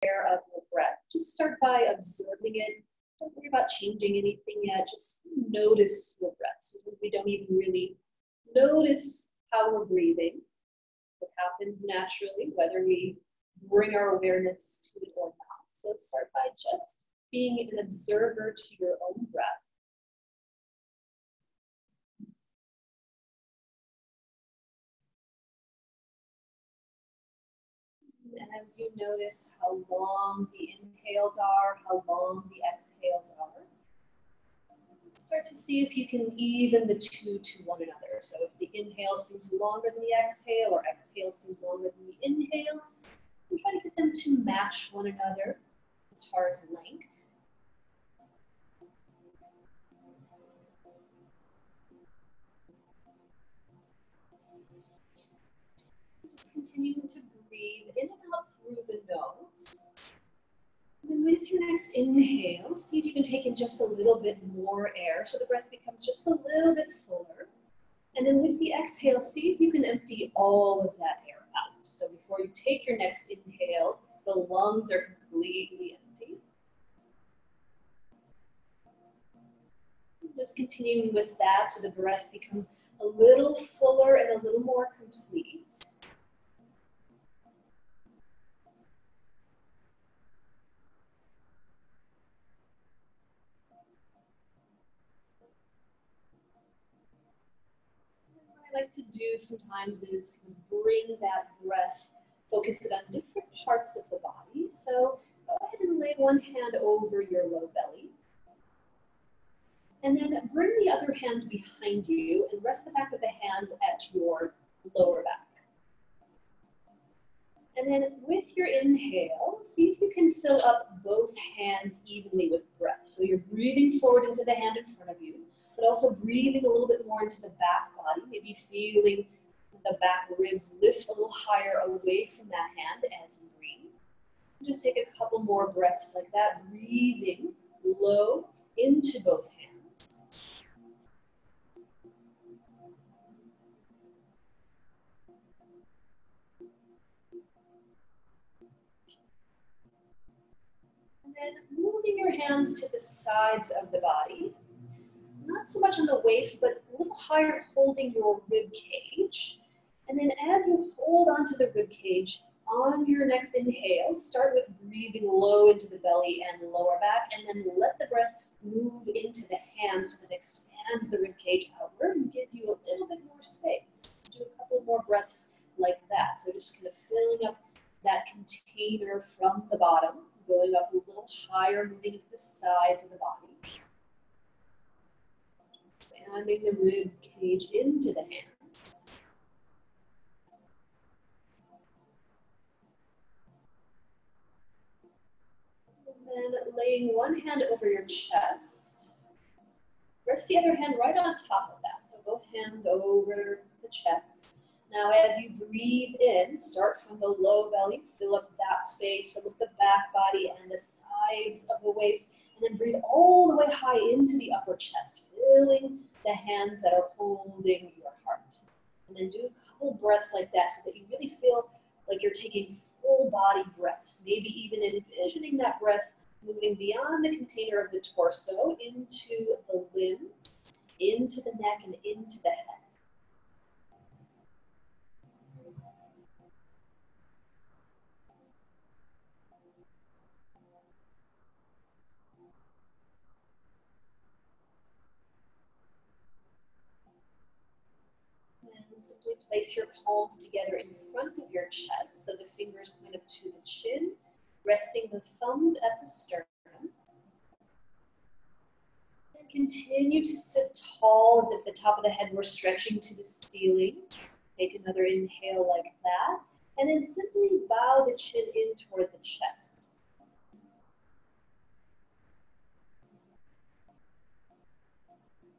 of your breath. Just start by observing it. Don't worry about changing anything yet. Just notice your breath. So we don't even really notice how we're breathing. It happens naturally, whether we bring our awareness to it or not. So start by just being an observer to your own breath. And as you notice how long the inhales are, how long the exhales are, start to see if you can even the two to one another. So if the inhale seems longer than the exhale, or exhale seems longer than the inhale, you try to get them to match one another as far as length. Just continuing to breathe in and out through the nose. And then with your next inhale, see if you can take in just a little bit more air so the breath becomes just a little bit fuller. And then with the exhale, see if you can empty all of that air out. So before you take your next inhale, the lungs are completely empty. Just continuing with that so the breath becomes a little fuller and a little more complete. What I like to do sometimes is bring that breath, focus it on different parts of the body. So go ahead and lay one hand over your low belly. And then bring the other hand behind you and rest the back of the hand at your lower back. And then with your inhale, see if you can fill up both hands evenly with breath. So you're breathing forward into the hand in front of you, but also breathing a little bit more into the back body, maybe feeling the back ribs lift a little higher away from that hand as you breathe. Just take a couple more breaths like that, breathing low into both hands. And then moving your hands to the sides of the body, not so much on the waist, but a little higher, holding your rib cage. And then as you hold onto the rib cage, on your next inhale, start with breathing low into the belly and lower back, and then let the breath move into the hands so that it expands the rib cage outward and gives you a little bit more space. Do a couple more breaths like that. So just kind of filling up that container from the bottom, going up a little higher, moving into the sides of the body. Expanding the rib cage into the hands. And then laying one hand over your chest. Rest the other hand right on top of that. So both hands over the chest. Now as you breathe in, start from the low belly, fill up that space, fill up the back body and the sides of the waist, and then breathe all the way high into the upper chest, filling the hands that are holding your heart. And then do a couple breaths like that so that you really feel like you're taking full body breaths, maybe even envisioning that breath moving beyond the container of the torso into the limbs, into the neck, and into the head. And simply place your palms together in front of your chest, so the fingers point up to the chin, resting the thumbs at the sternum. And continue to sit tall as if the top of the head were stretching to the ceiling. Take another inhale like that, and then simply bow the chin in toward the chest.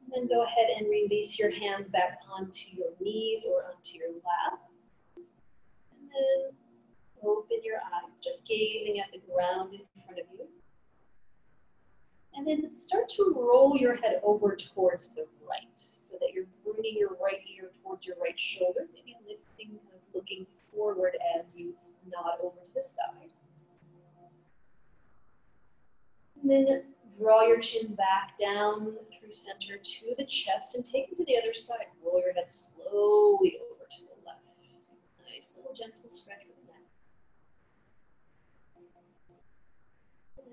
And then go ahead and release your hands back onto your knees or onto your lap. And then open your eyes, just gazing at the ground in front of you. And then start to roll your head over towards the right, so that you're bringing your right ear towards your right shoulder, maybe lifting, looking forward as you nod over to the side. then draw your chin back down through center to the chest and take it to the other side. Roll your head slowly over to the left. So nice little gentle stretch with the neck.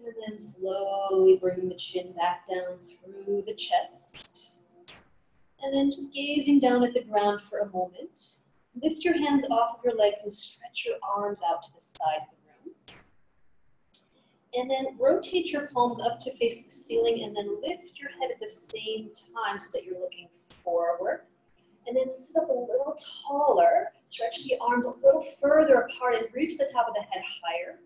And then slowly bring the chin back down through the chest. And then just gazing down at the ground for a moment. Lift your hands off of your legs and stretch your arms out to the sides of the room. And then rotate your palms up to face the ceiling and then lift your head at the same time so that you're looking forward. And then sit up a little taller. Stretch the arms a little further apart and reach the top of the head higher.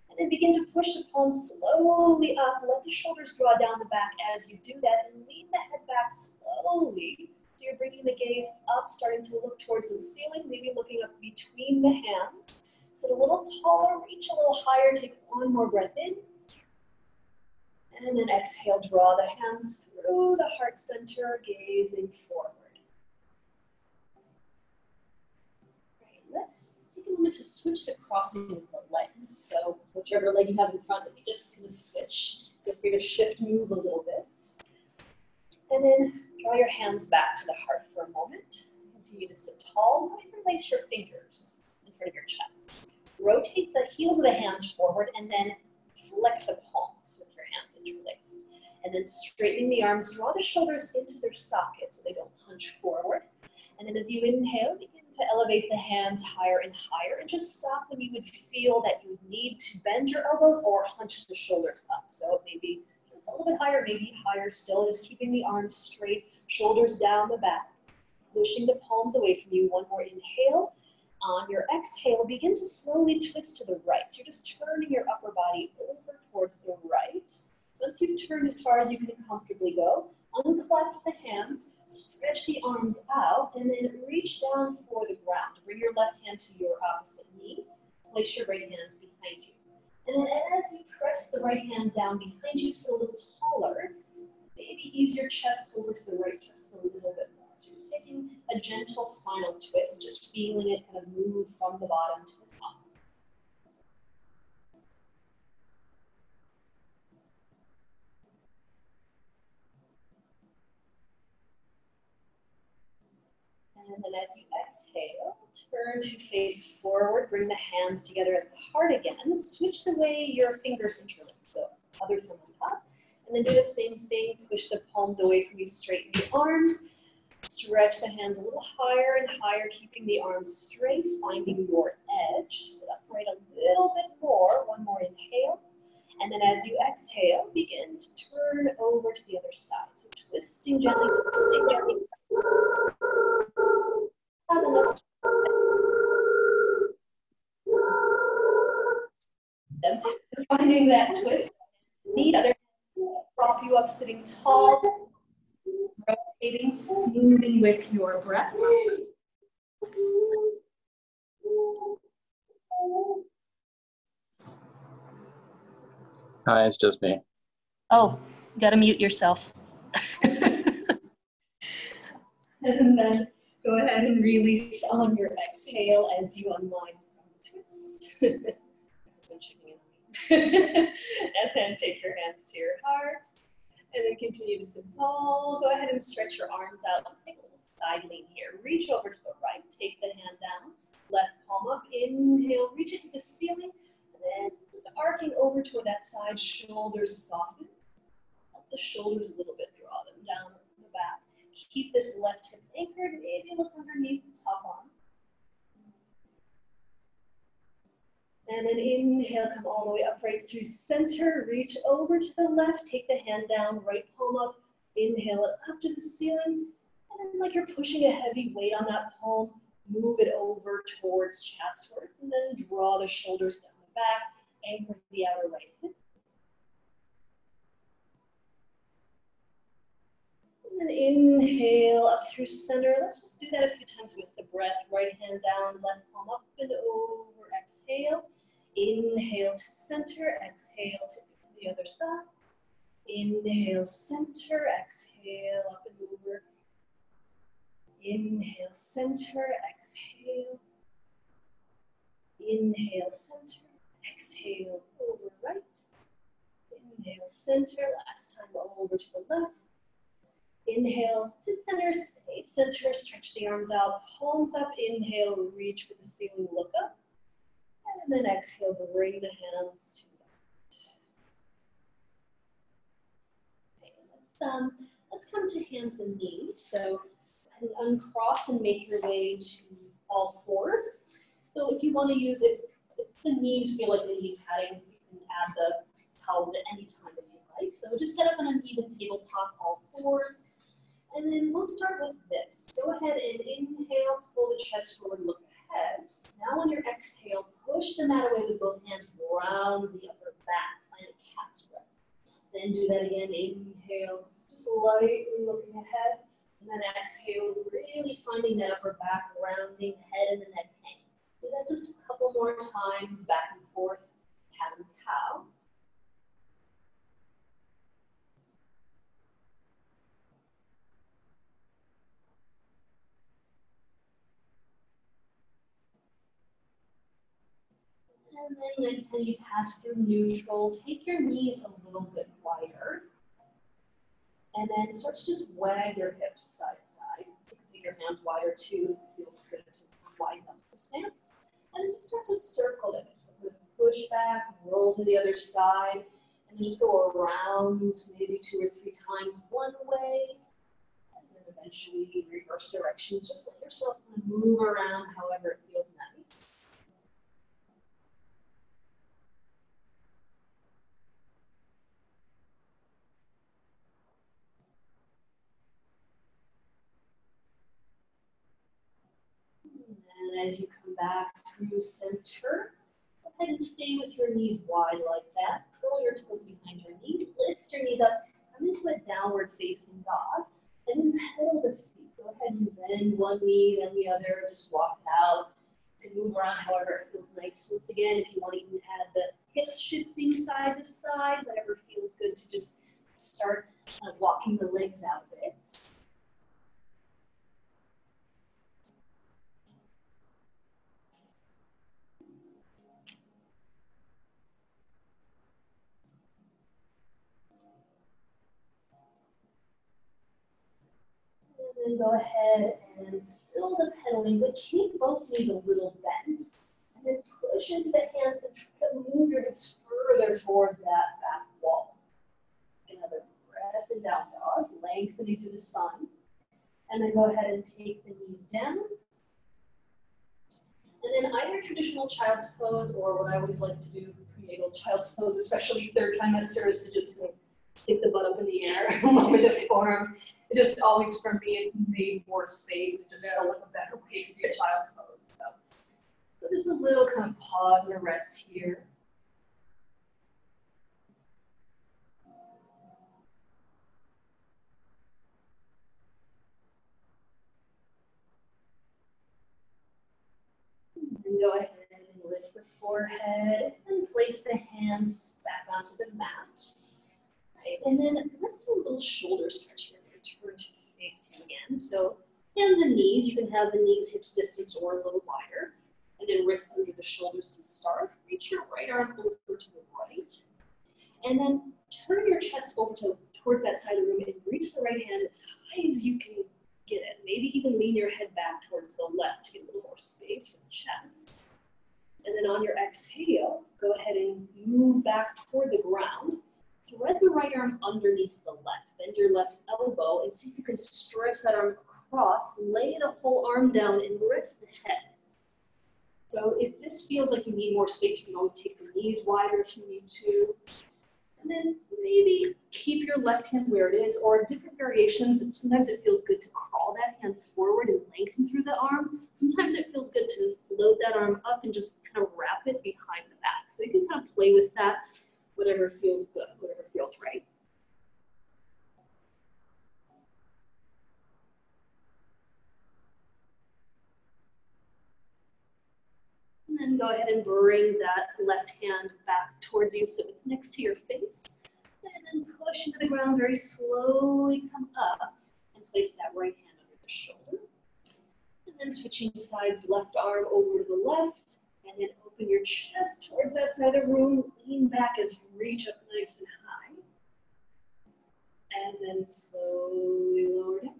And then begin to push the palms slowly up. Let the shoulders draw down the back as you do that and lean the head back slowly. So you're bringing the gaze up, starting to look towards the ceiling, maybe looking up between the hands. Sit a little taller, reach a little higher, take one more breath in. And then exhale, draw the hands through the heart center, gazing forward. Right, let's take a moment to switch the crossing of the legs. So whichever leg you have in front of you, just gonna switch. Feel free to shift, move a little bit. And then draw your hands back to the heart for a moment. Continue to sit tall, interlace your fingers in front of your chest. Rotate the heels of the hands forward and then flex the palms with your hands interlaced. And then straightening the arms, draw the shoulders into their sockets so they don't hunch forward. And then as you inhale, begin to elevate the hands higher and higher and just stop when you would feel that you need to bend your elbows or hunch the shoulders up. So maybe just a little bit higher, maybe higher still, just keeping the arms straight, shoulders down the back, pushing the palms away from you. One more inhale. On your exhale, begin to slowly twist to the right. So you're just turning your upper body over towards the right. Once you've turned as far as you can comfortably go, unclasp the hands, stretch the arms out, and then reach down for the ground. Bring your left hand to your opposite knee. Place your right hand behind you. And then as you press the right hand down behind you, so a little taller, maybe ease your chest over to the right just a little bit more. So just taking a gentle spinal twist, just feeling it kind of move from the bottom to the top. And then as you exhale, turn to face forward, bring the hands together at the heart again. Switch the way your fingers interlace, so other thumb on top. And then do the same thing, push the palms away from you, straighten the arms. Stretch the hands a little higher and higher, keeping the arms straight, finding your edge. Sit upright a little bit more. One more inhale. And then as you exhale, begin to turn over to the other side. So twisting gently, twisting gently. Have enough. Finding that twist. The other hand, prop you up, sitting tall. Rotating, moving with your breath. Hi, it's just me. Oh, you gotta mute yourself. And then go ahead and release on your exhale as you unwind from the twist. And then take your hands to your heart. And then continue to sit tall. Go ahead and stretch your arms out. Let's take a little side lean here. Reach over to the right. Take the hand down. Left palm up. Inhale. Reach it to the ceiling. And then just arcing over toward that side. Shoulders soften. Up the shoulders a little bit. Draw them down the back. Keep this left hip anchored. Maybe look underneath the top arm. And then inhale, come all the way up right through center. Reach over to the left. Take the hand down, right palm up. Inhale it up to the ceiling. And then like you're pushing a heavy weight on that palm, move it over towards Chatsworth. And then draw the shoulders down the back. Anchor the outer right hip. And then inhale up through center. Let's just do that a few times with the breath. Right hand down, left palm up and over. Exhale. Inhale to center. Exhale to the other side. Inhale, center. Exhale, up and over. Inhale, center. Exhale. Inhale, center. Exhale, over right. Inhale, the center. Last time, over to the left. Inhale to center, stay center, stretch the arms out, palms up, inhale, reach for the ceiling, look up. And then exhale, bring the hands to the right. Okay, let's come to hands and knees. So uncross and make your way to all fours. So if you want to use it, if the knees feel like they need padding, you can add the towel at any time if you like. So just set up on an even tabletop, all fours. And then we'll start with this. Go ahead and inhale, pull the chest forward, look ahead. Now on your exhale, push the mat away with both hands, round the upper back, plant a cat spread. Then do that again, inhale, just lightly looking ahead. And then exhale, really finding that upper back, rounding head and the neck hang. Do that just a couple more times, back and forth, cat and cow. And then next time you pass through neutral, take your knees a little bit wider. And then start to just wag your hips side to side. You can take your hands wider too, if it feels good to widen up the stance. And then just start to circle the hips. So push back, roll to the other side, and then just go around maybe 2 or 3 times one way. And then eventually reverse directions. Just let yourself kind of move around however it feels nice. And as you come back through center, go ahead and stay with your knees wide like that. Curl your toes behind your knees, lift your knees up, come into a downward facing dog, and then pedal the feet. Go ahead and bend one knee, then the other, just walk it out. You can move around however it feels nice. Once again, if you want to even add the hips shifting side to side, whatever feels good to just start kind of walking the legs out a bit. And then go ahead and still the pedaling, but keep both knees a little bent. And then push into the hands and try to move your hips further toward that back wall. Another breath in down dog, lengthening through the spine. And then go ahead and take the knees down. And then either traditional child's pose or what I always like to do, prenatal child's pose, especially third trimester, is to just stick the butt up in the air, lower the forearms. It just always, for me, it made more space. It just felt like a better way to do child's pose. So just a little kind of pause and a rest here. And go ahead and lift the forehead and place the hands back onto the mat. Right, and then let's do a little shoulder stretch here. Return to face you again. So hands and knees, you can have the knees hips distance or a little wider. And then wrists under the shoulders to start. Reach your right arm over to the right. And then turn your chest over towards that side of the room and reach the right hand as high as you can get it. Maybe even lean your head back towards the left to get a little more space for the chest. And then on your exhale, go ahead and move back toward the ground. Thread the right arm underneath the left. Bend your left elbow and see if you can stretch that arm across. Lay the whole arm down and rest the head. So if this feels like you need more space, you can always take the knees wider if you need to. And then maybe keep your left hand where it is, or different variations. Sometimes it feels good to crawl that hand forward and lengthen through the arm. Sometimes it feels good to float that arm up and just kind of wrap it behind the back. So you can kind of play with that, whatever feels good, whatever feels right. And then go ahead and bring that left hand back towards you so it's next to your face. And then push into the ground very slowly, come up and place that right hand under the shoulder. And then switching sides, left arm over to the left, and then open your chest towards that side of the room. Lean back as you reach up nice and high. then slowly lower down.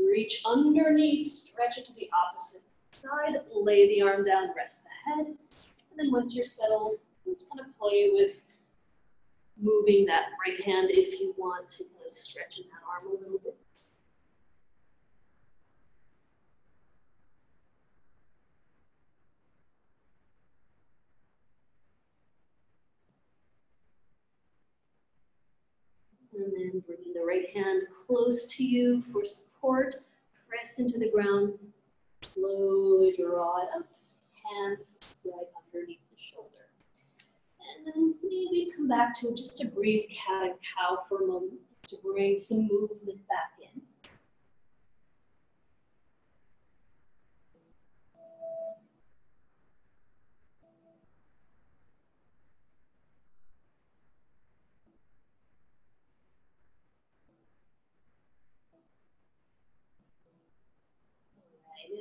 Reach underneath, stretch it to the opposite side, lay the arm down, rest the head. And then once you're settled, just kind of play with moving that right hand if you want to, kind of stretching that arm a little bit. And then bringing the right hand close to you for support. Press into the ground. Slowly draw it up. Hand right underneath the shoulder. And then maybe come back to just a brief cat and cow for a moment to bring some movement back in.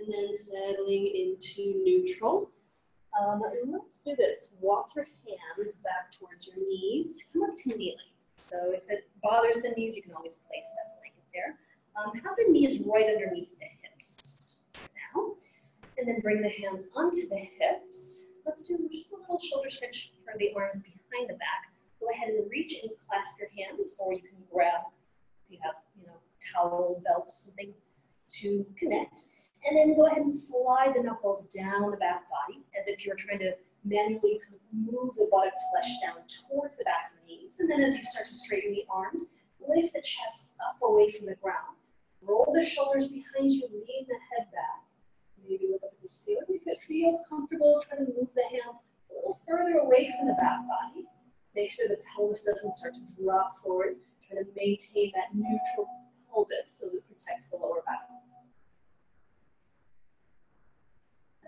And then settling into neutral. Let's do this. Walk your hands back towards your knees. Come up to kneeling. So if it bothers the knees, you can always place that blanket there. Have the knees right underneath the hips now. And then bring the hands onto the hips. Let's do just a little shoulder stretch for the arms behind the back. Go ahead and reach and clasp your hands, or you can grab, if you have, towel, belt, something to connect. And then go ahead and slide the knuckles down the back body as if you're trying to manually move the buttocks flesh down towards the backs of the knees. And then as you start to straighten the arms, lift the chest up away from the ground. Roll the shoulders behind you, lean the head back. Maybe look up at the ceiling if it feels comfortable. Try to move the hands a little further away from the back body. Make sure the pelvis doesn't start to drop forward. Try to maintain that neutral pelvis so that it protects the lower back.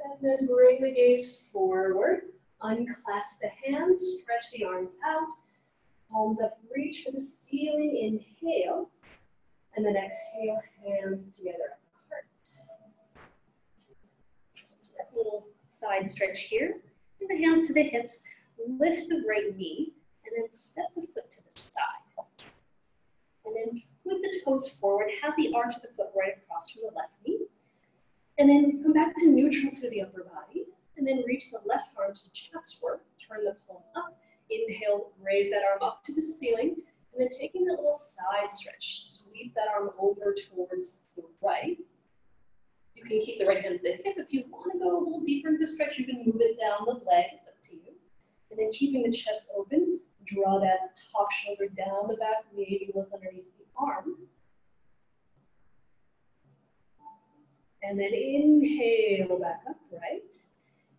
And then bring the gaze forward. Unclasp the hands, stretch the arms out. Palms up, reach for the ceiling. Inhale. And then exhale, hands together at the heart. Let's work a little side stretch here. Bring the hands to the hips. Lift the right knee. And then step the foot to the side. And then point the toes forward. Have the arch of the foot right across from the left knee. And then come back to neutral through the upper body. And then reach the left arm to chest work. Turn the palm up. Inhale, raise that arm up to the ceiling. And then taking that little side stretch, sweep that arm over towards the right. You can keep the right hand at the hip. If you want to go a little deeper into the stretch, you can move it down the leg. It's up to you. And then keeping the chest open, draw that top shoulder down the back, maybe look underneath the arm. And then inhale back up, right?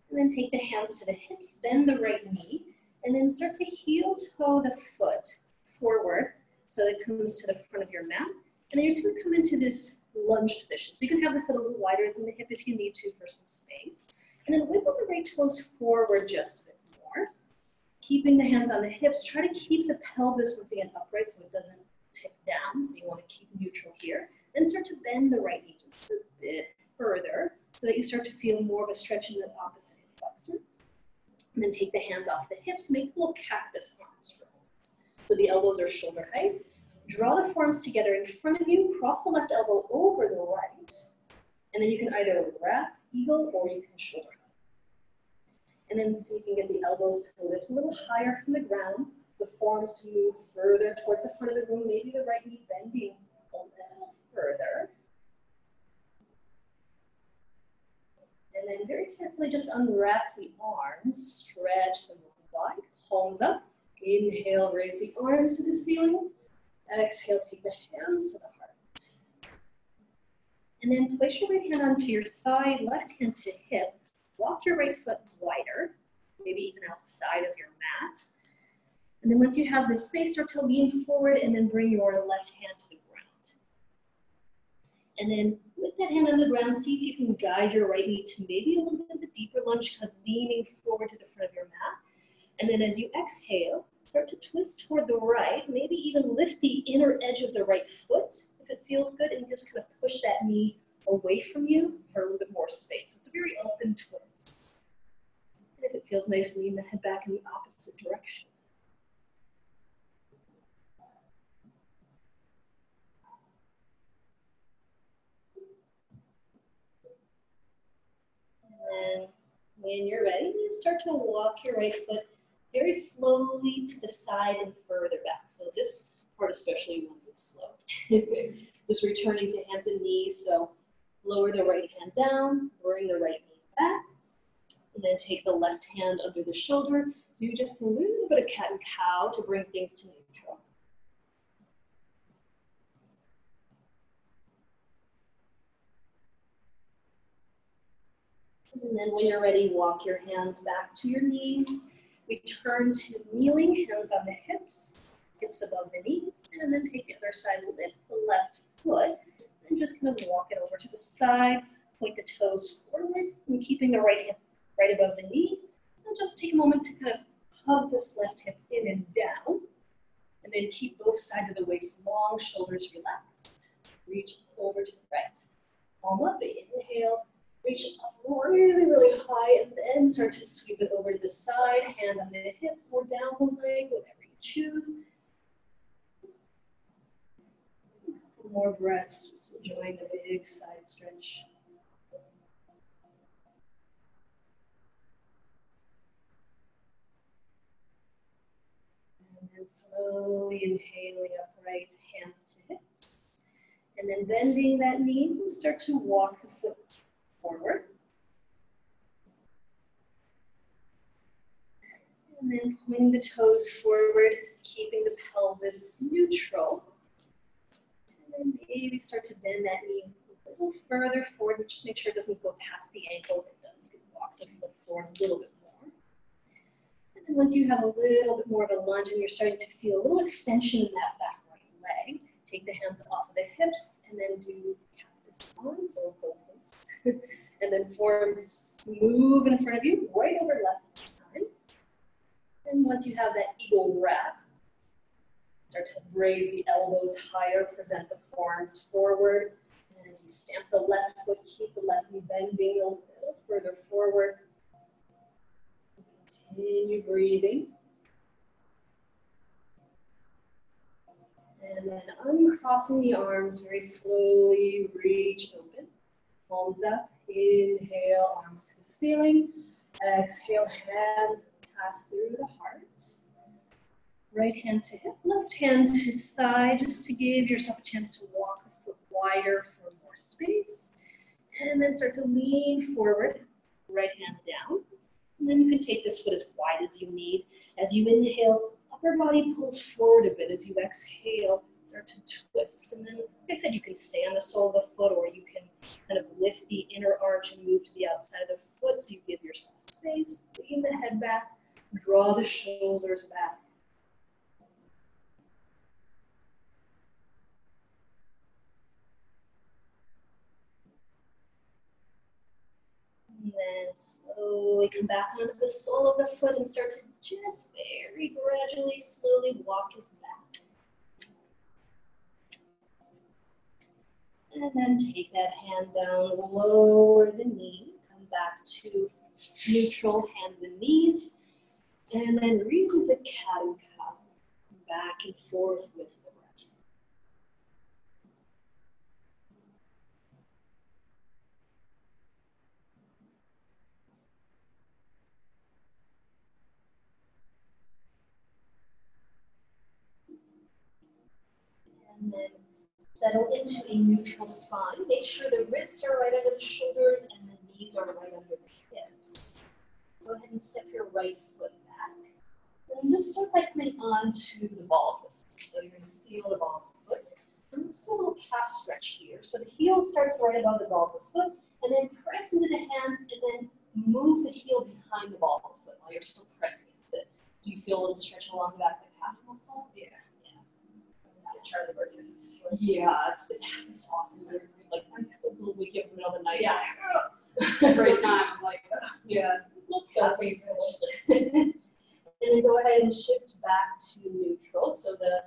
And then take the hands to the hips, bend the right knee, and then start to heel toe the foot forward so that it comes to the front of your mat. And then you're just gonna come into this lunge position. So you can have the foot a little wider than the hip if you need to for some space. And then wiggle the right toes forward just a bit more. Keeping the hands on the hips, try to keep the pelvis once again upright so it doesn't tip down. So you wanna keep neutral here. Then start to bend the right knee just a bit further so that you start to feel more of a stretch in the opposite hip flexor. And then take the hands off the hips, make little cactus arms for holds. So the elbows are shoulder height. Draw the forearms together in front of you, cross the left elbow over the right, and then you can either wrap eagle or you can shoulder height. And then see if you can get the elbows to lift a little higher from the ground, the forearms to move further towards the front of the room, maybe the right knee bending a little further. And then very carefully just unwrap the arms, stretch them wide, palms up. Inhale, raise the arms to the ceiling. Exhale, take the hands to the heart. And then place your right hand onto your thigh, left hand to hip. Walk your right foot wider, maybe even outside of your mat. And then once you have the space, start to lean forward and then bring your left hand to the ground. And then with that hand on the ground, see if you can guide your right knee to maybe a little bit of a deeper lunge, kind of leaning forward to the front of your mat. And then as you exhale, start to twist toward the right, maybe even lift the inner edge of the right foot if it feels good, and just kind of push that knee away from you for a little bit more space. It's a very open twist. And if it feels nice, lean the head back in the opposite direction. When you're ready, you start to walk your right foot very slowly to the side and further back. So this part especially you want to be slow. Just returning to hands and knees. So lower the right hand down, bring the right knee back, and then take the left hand under the shoulder. Do just a little bit of cat and cow to bring things to neutral. And then when you're ready, walk your hands back to your knees. We turn to kneeling, hands on the hips, hips above the knees, and then take the other side, lift the left foot, and just kind of walk it over to the side, point the toes forward, and keeping the right hip right above the knee, and just take a moment to kind of hug this left hip in and down, and then keep both sides of the waist long, shoulders relaxed. Reach over to the right. Palm up, inhale. Reach up really, really high, and then start to sweep it over to the side, hand on the hip or down the leg, whatever you choose. More breaths, just enjoying the big side stretch. And then slowly inhaling upright, hands to hips. And then bending that knee, we'll start to walk the foot forward. And then pointing the toes forward, keeping the pelvis neutral. And then maybe start to bend that knee a little further forward, but just make sure it doesn't go past the ankle. If it does, you can walk the foot forward a little bit more. And then once you have a little bit more of a lunge and you're starting to feel a little extension in that back right leg, take the hands off of the hips and then do cactus arms or gopos. And then forms move in front of you, right over left side. And once you have that eagle wrap, start to raise the elbows higher, present the forearms forward. And as you stamp the left foot, keep the left knee bending a little further forward. Continue breathing. And then uncrossing the arms very slowly, reach open. Palms up, inhale, arms to the ceiling. Exhale, hands pass through the heart. Right hand to hip, left hand to thigh, just to give yourself a chance to walk the foot wider for more space. And then start to lean forward, right hand down. And then you can take this foot as wide as you need. As you inhale, upper body pulls forward a bit. As you exhale, start to twist. And then, like I said, you can stay on the sole of the foot, or you can kind of lift the inner arch and move to the outside of the foot so you give yourself space. Lean the head back, draw the shoulders back. And then slowly come back onto the sole of the foot and start to just very gradually, slowly walk it back. And then take that hand down, lower the knee, come back to neutral, hands and knees, and then revisit cat and cow, back and forth with the breath. And then settle into a neutral spine. Make sure the wrists are right under the shoulders and the knees are right under the hips. Go ahead and step your right foot back. And just start by coming onto the ball of the foot. So you're going to seal the ball of the foot. And just a little calf stretch here. So the heel starts right above the ball of the foot, and then press into the hands, and then move the heel behind the ball of the foot while you're still pressing against it. Do you feel a little stretch along the back of the calf muscle? Yeah. Charlie versus this one. Yeah, it happens often. Like, we'll wake you up in the middle of the night. Yeah. Every time, like, yeah. Let's go. And then go ahead and shift back to neutral. So the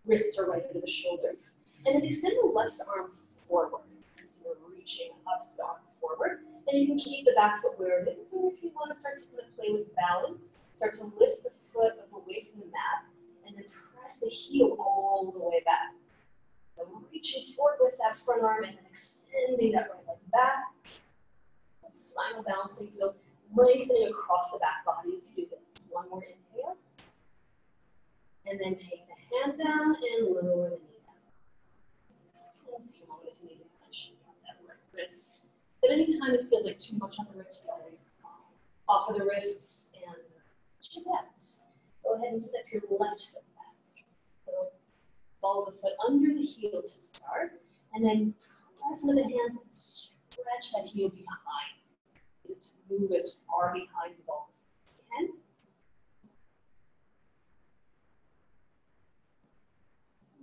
wrists are right under the shoulders. And then extend the left arm forward. So you're reaching up, the arm forward. And you can keep the back foot where it is. And if you want to start to kind of play with balance, start to lift the foot up away from the mat. And then press the heel all the way back. So reaching forward with that front arm and then extending that right leg back. And now bouncing, so lengthening across the back body as you do this. One more inhale. And then take the hand down and lower the knee down. And long if you need to push that right wrist. At any time it feels like too much on the wrist, you always off of the wrists and push it back. Go ahead and step your left foot back. So follow the foot under the heel to start, and then press into the hands and stretch that heel behind. To move as far behind the ball as you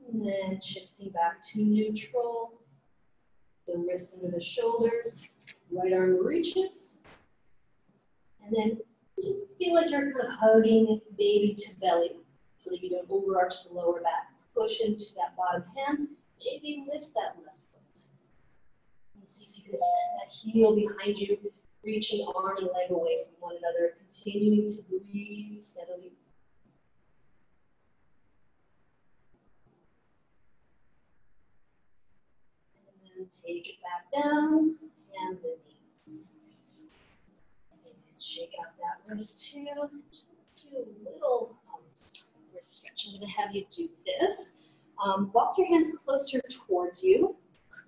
can. And then shifting back to neutral. So wrist under the shoulders, right arm reaches. And then just feel like you're kind of hugging baby to belly so that you don't overarch the lower back. Push into that bottom hand. Maybe lift that left foot. And see if you can send that heel behind you, reaching arm and leg away from one another, continuing to breathe steadily. And then take it back down, hands and knees. And shake out that wrist too. Just do a little wrist stretch. I'm going to have you do this. Walk your hands closer towards you.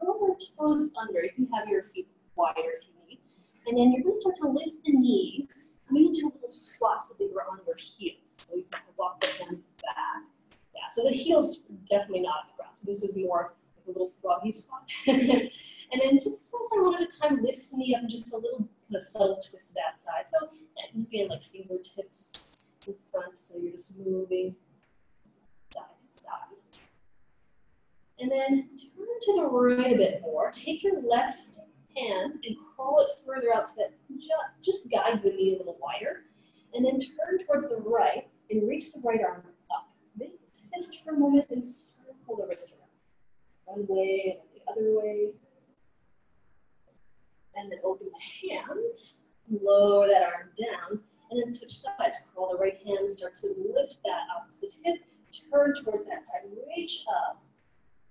Curl your toes under. You can have your feet wider if you need. And then you're going to start to lift the knees, coming into a little squat so that we're on your heels. So you can walk the hands back. Yeah, so the heel's definitely not on the ground. So this is more like a little froggy squat. And then just one at a time, lift the knee up and just a little kind of subtle twist to that side. So yeah, just getting like fingertips in front, so you're just moving side to side. And then turn to the right a bit more. Take your left hand and crawl it further out so that just guide the knee a little wider. And then turn towards the right and reach the right arm up. Make a fist for a moment and circle the wrist around. One way and the other way. And then open the hand, lower that arm down, and then switch sides. Crawl the right hand, start to lift that opposite hip, turn towards that side, reach up,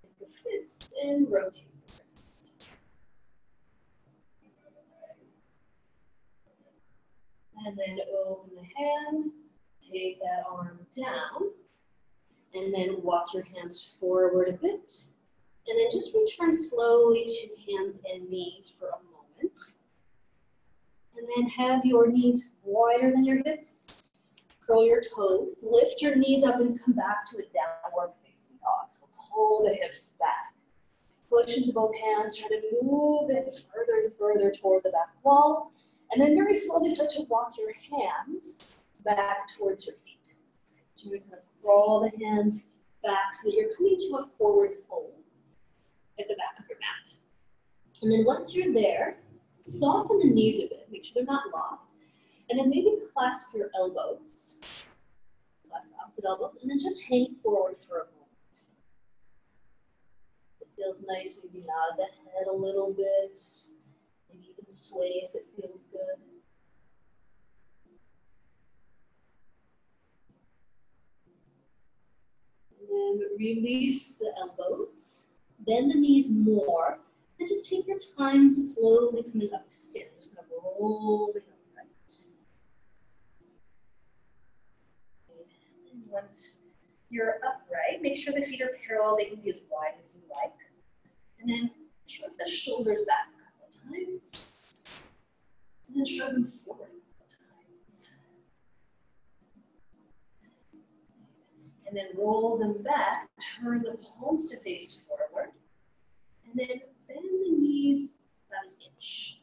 make the fists, and rotate the wrist. And then open the hand, take that arm down, and then walk your hands forward a bit. And then just return slowly to hands and knees for a moment. And then have your knees wider than your hips. Curl your toes, lift your knees up and come back to a downward facing dog. So pull the hips back. Push into both hands, try to move it further and further toward the back wall. And then very slowly start to walk your hands back towards your feet. So you're going to crawl the hands back so that you're coming to a forward fold at the back of your mat. And then once you're there, soften the knees a bit, make sure they're not locked. And then maybe clasp your elbows. Clasp opposite elbows, and then just hang forward for a moment. It feels nice, maybe nod the head a little bit. Maybe even sway if it feels good. And then release the elbows. Bend the knees more. And just take your time slowly coming up to stand. Just kind of rolling upright. And once you're upright, make sure the feet are parallel. They can be as wide as you like. And then shrug the shoulders back a couple of times. And then shrug them forward a couple of times. And then roll them back. Turn the palms to face forward. And then bend the knees about an inch.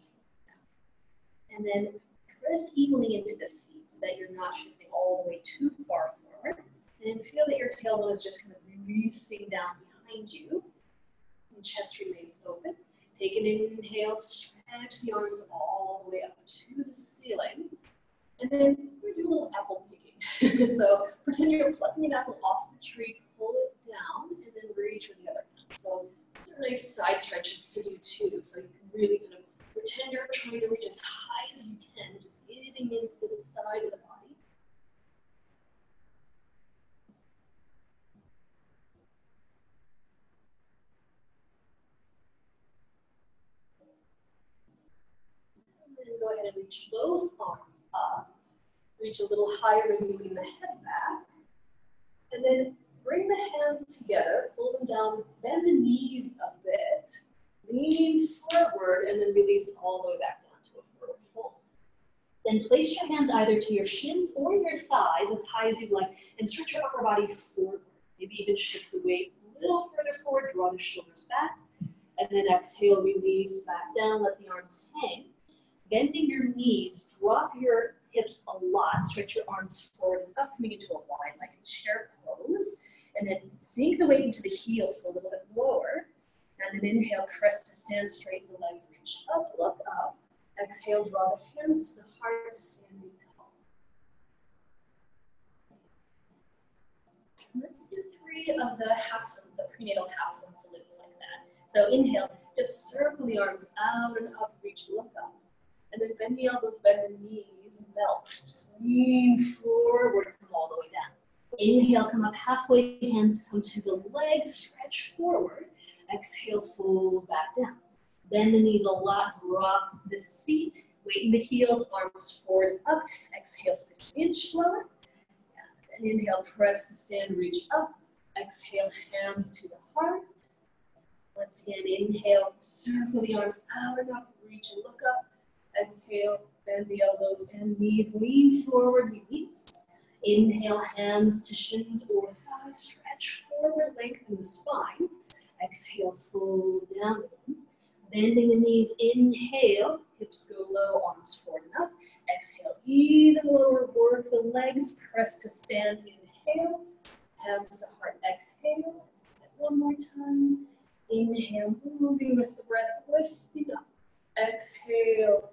And then press evenly into the feet so that you're not shifting all the way too far forward. And feel that your tailbone is just kind of releasing down behind you. And chest remains open. Take an inhale, stretch the arms all the way up to the ceiling. And then we're doing a little apple picking. So pretend you're plucking an apple off the tree, pull it down, and then reach with the other hand. So these are nice side stretches to do too. So you can really kind of pretend you're trying to reach as high as you can, just getting into the side of the body. And then go ahead reach both arms up. Reach a little higher and moving the head back. And then bring the hands together, pull them down, bend the knees a bit, lean forward, and then release all the way back down to a forward fold. Then place your hands either to your shins or your thighs as high as you like, and stretch your upper body forward. Maybe even shift the weight a little further forward, draw the shoulders back, and then exhale, release back down, let the arms hang. Bending your knees, drop your hips a lot, stretch your arms forward and up, coming into a wide like a chair pose. And then sink the weight into the heels so a little bit lower. And then inhale, press to stand, straighten the legs, reach up, look up. Exhale, draw the hands to the heart, standing tall. Let's do 3 of the prenatal halves and salutes like that. So inhale, just circle the arms out and up, reach, look up. And then bend the elbows, bend the knees, melt. Just lean forward, come all the way down. Inhale, come up halfway, hands come to the legs, stretch forward. Exhale, fold back down. Bend the knees a lot, drop the seat, weight in the heels, arms forward and up. Exhale, 6 inch lower. And inhale, press to stand, reach up. Exhale, hands to the heart. Once again, inhale, circle the arms out and up, reach and look up. Exhale, bend the elbows and knees, lean forward, release. Inhale, hands to shins or thighs, stretch forward, lengthen the spine. Exhale, fold down. Bending the knees, inhale, hips go low, arms forward and up. Exhale, even lower, work the legs, press to stand, inhale. Hands to heart, exhale. Let's do that one more time. Inhale, moving with the breath, lifting up. Exhale,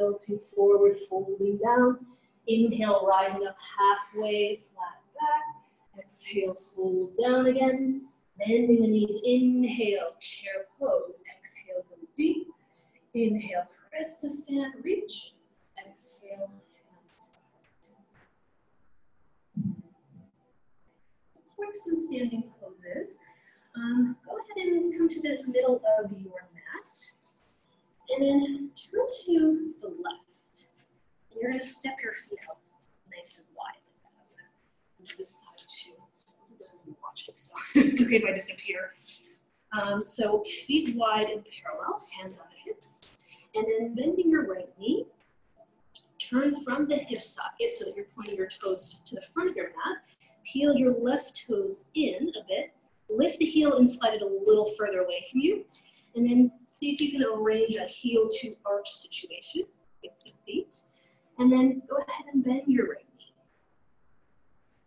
melting forward, folding down. Inhale, rising up halfway, flat back. Exhale, fold down again. Bending the knees, inhale, chair pose. Exhale, go deep. Inhale, press to stand, reach. Exhale, hands to heart. Let's work some standing poses. Go ahead and come to the middle of your mat. And then turn to the left. And you're going to step your feet out nice and wide. I'm going to this side too. There's no one watching, so it's okay if I disappear. So feet wide and parallel, hands on the hips. And then bending your right knee. Turn from the hip socket so that you're pointing your toes to the front of your mat. Peel your left toes in a bit. Lift the heel and slide it a little further away from you. And then see if you can arrange a heel to arch situation with the feet. And then go ahead and bend your right knee.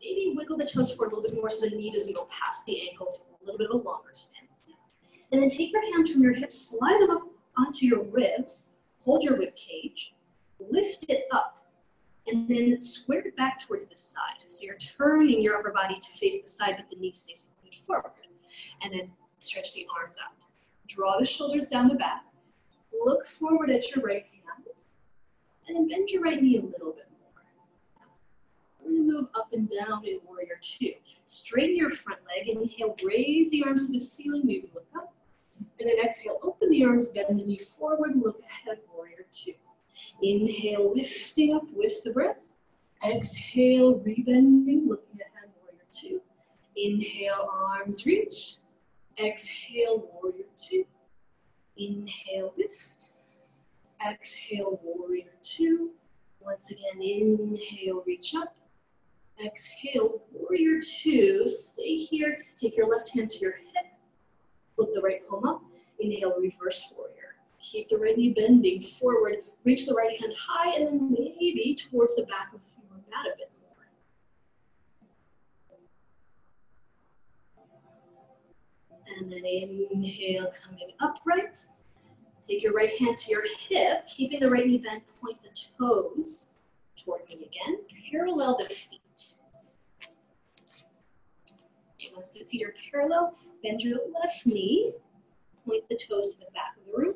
Maybe wiggle the toes forward a little bit more so the knee doesn't go past the ankles, a little bit of a longer stance. And then take your hands from your hips, slide them up onto your ribs, hold your rib cage, lift it up, and then square it back towards the side. So you're turning your upper body to face the side, but the knee stays pointed forward. And then stretch the arms out. Draw the shoulders down the back. Look forward at your right hand. And then bend your right knee a little bit more. We're going to move up and down in Warrior 2. Straighten your front leg. Inhale, raise the arms to the ceiling, maybe look up. And then exhale, open the arms, bend the knee forward, look ahead, Warrior 2. Inhale, lifting up with the breath. Exhale, rebending, looking ahead, Warrior 2. Inhale, arms reach. Exhale, Warrior 2. Inhale, lift. Exhale, Warrior 2. Once again, inhale, reach up. Exhale, Warrior 2. Stay here. Take your left hand to your hip. Flip the right palm up. Inhale, reverse warrior. Keep the right knee bending forward. Reach the right hand high and then maybe towards the back of your mat a bit more. And then inhale, coming upright. Take your right hand to your hip, keeping the right knee bent, point the toes toward me again. Parallel the feet. And once the feet are parallel, bend your left knee, point the toes to the back of the room.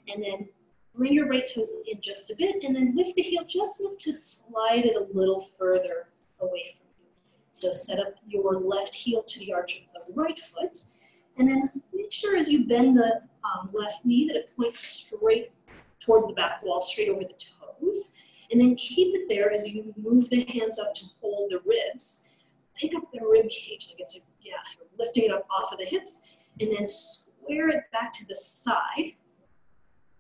And then bring your right toes in just a bit, and then lift the heel just enough to slide it a little further away from you. So set up your left heel to the arch of the right foot, and then make sure as you bend the left knee that it points straight towards the back wall, straight over the toes. And then keep it there as you move the hands up to hold the ribs. Pick up the rib cage, like it's, lifting it up off of the hips, and then square it back to the side.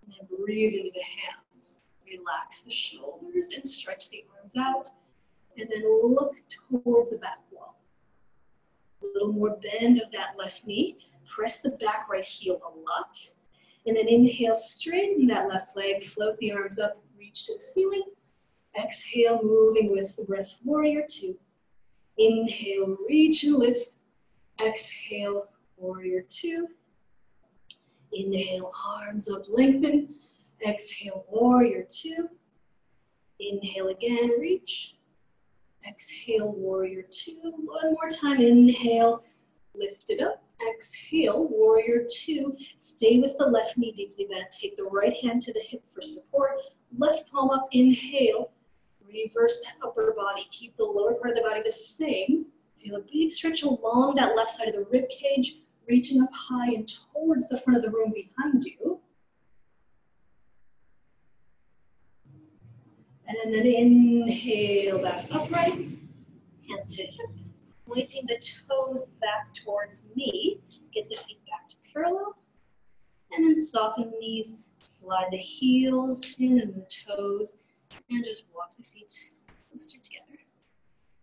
And then breathe into the hands. Relax the shoulders and stretch the arms out. And then look towards the back wall. A little more bend of that left knee. Press the back right heel a lot. And then inhale, straighten that left leg, float the arms up, reach to the ceiling. Exhale, moving with the breath, warrior two. Inhale, reach and lift. Exhale, warrior two. Inhale, arms up, lengthen. Exhale, warrior two. Inhale again, reach. Exhale, warrior two. One more time, inhale, lift it up. Exhale, warrior two. Stay with the left knee deeply bent. Take the right hand to the hip for support. Left palm up, inhale. Reverse that upper body. Keep the lower part of the body the same. Feel a big stretch along that left side of the rib cage, reaching up high and towards the front of the room behind you. And then inhale back upright, hand to hip, pointing the toes back towards me. Get the feet back to parallel. And then soften the knees, slide the heels in and the toes, and just walk the feet closer together.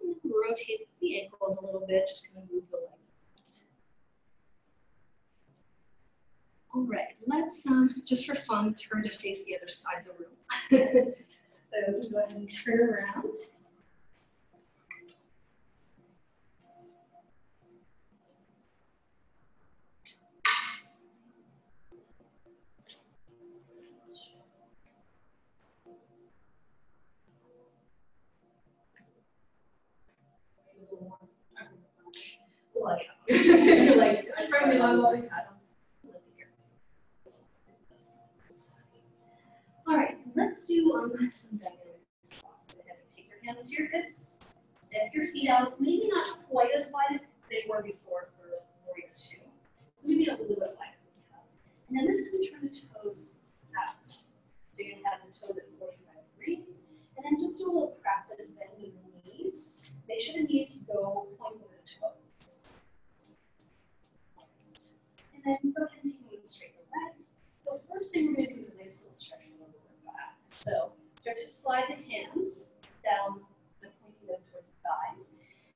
And then rotate the ankles a little bit, just kind of move the leg. All right, let's, just for fun, turn to face the other side of the room. So go ahead and turn around. Well, yeah. Like, I probably always had them. All right, let's do some dynamic squats. Go ahead and take your hands to your hips. Step your feet out, maybe not quite as wide as they were before for warrior two. So maybe a little bit wider. And then this time turn the toes out. So you're gonna have the toes at 45 degrees. And then just do a little practice bending the knees. Make sure the knees go point over the toes. And then go ahead and take straight the legs. So first thing we're gonna do is a nice little stretch. So start to slide the hands down, pointing them toward the thighs.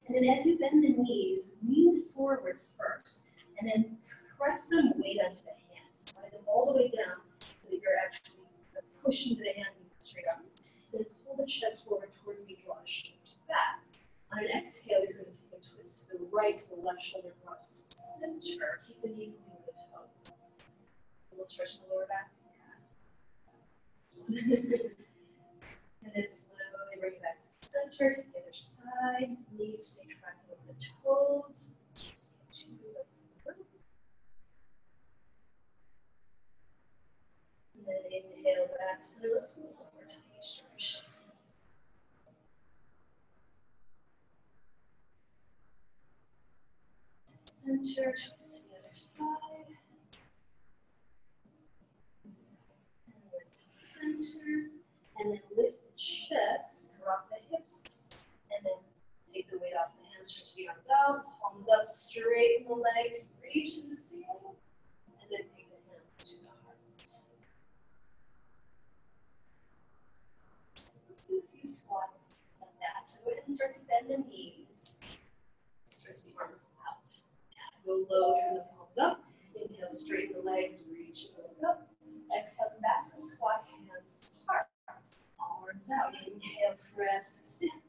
And then as you bend the knees, lean forward first. And then press some weight onto the hands. Slide them all the way down so that you're actually pushing the hand with the straight arms. And then pull the chest forward towards the draw shoulders back. On an exhale, you're going to take a twist to the right so the left shoulder drops to center. Keep the knee moving with the toes. A little stretch in the lower back. And then slowly bring it back to the center, to the other side. Knees stay tracked over the toes. And then inhale back. So let's move over to the stretch. To center, twist to the other side. Center, and then lift the chest, drop the hips, and then take the weight off the hands, stretch the arms out, palms up, straighten the legs, reach to the ceiling, and then take the hands to the heart. So let's do a few squats like that. So go ahead and start to bend the knees, stretch the arms out, and go low, turn the palms up, inhale, straighten the legs, reach and look up. Exhale, back to the squat, hands to heart. Arms out. Inhale, press, stand.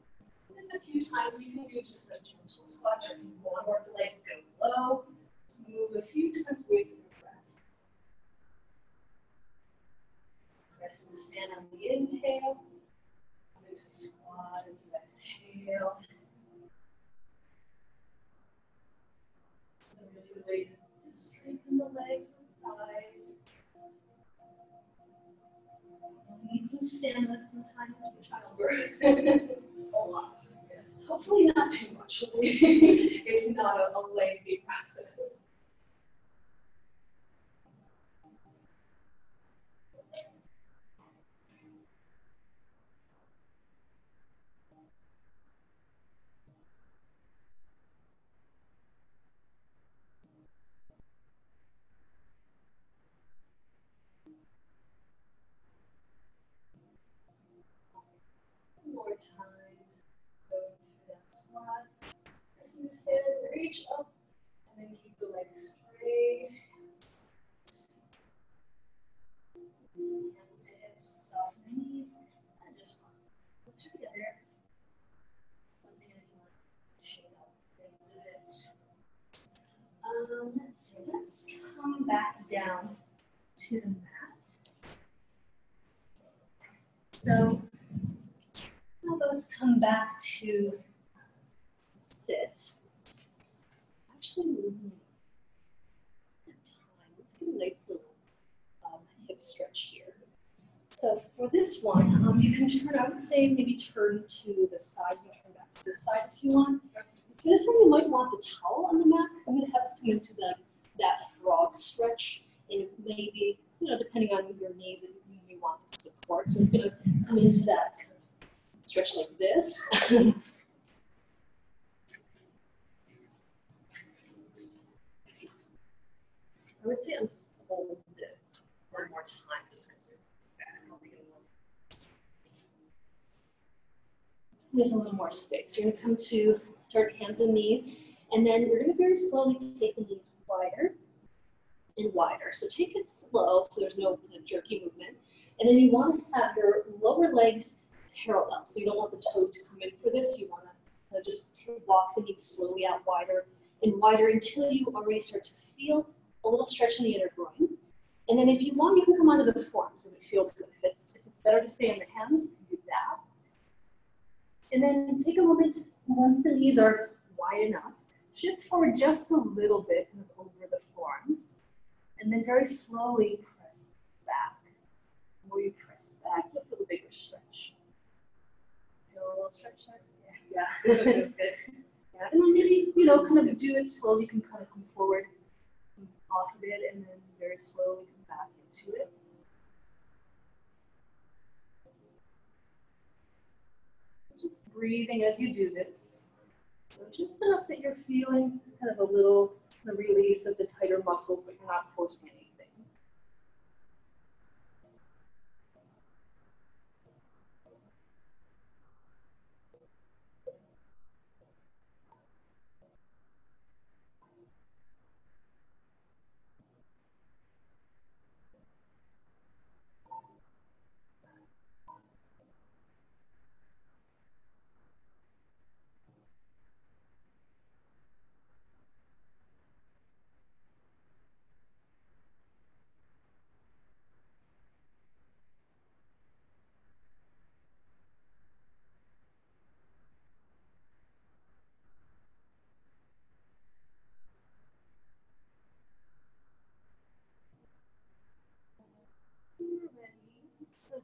This a few times. You can do just a gentle squat, or if you want more legs, go low. Just move a few times with your breath. Press and stand on the inhale. Move to squat as you exhale. This is a really good way to strengthen the legs and thighs. You need some stamina sometimes for childbirth. A lot. Yes. Hopefully not too much. It's not a lengthy process. and stand, reach up, and then keep the legs straight. Hands to hips, soft knees, and just let's do together. Once again, if you want to shake up things a bit. Let's see, let's come back down to the mat. So, have us come back to sit. Actually, moving time. Let's get a nice little hip stretch here. So for this one, you can turn, I would say maybe turn to the side, you can turn back to the side if you want. For this one, you might want the towel on the mat, because I'm going to have us come into that frog stretch, and maybe, you know, depending on your knees, and you want the support. So it's going to come into that kind of stretch like this. I would say unfold it one more time, just because you're back. We have a little more space. You're going to come to start hands and knees, and then we're going to very slowly take the knees wider and wider. So take it slow, so there's no kind of jerky movement. And then you want to have your lower legs parallel. So you don't want the toes to come in for this. You want to just walk the knees slowly out wider and wider until you already start to feel a little stretch in the inner groin. And then if you want, you can come onto the forearms if it feels good. If it's better to stay on the hands, you can do that. And then take a moment, once the knees are wide enough, shift forward just a little bit over the forearms. And then very slowly press back. The more you press back, you'll feel a bigger stretch. Feel a little stretch there? Yeah. This one feels good. Yeah. And then maybe, you know, kind of do it slowly. You can kind of come forward off of it and then very slowly come back into it. Just breathing as you do this. So just enough that you're feeling kind of a little release of the tighter muscles, but you're not forcing anything.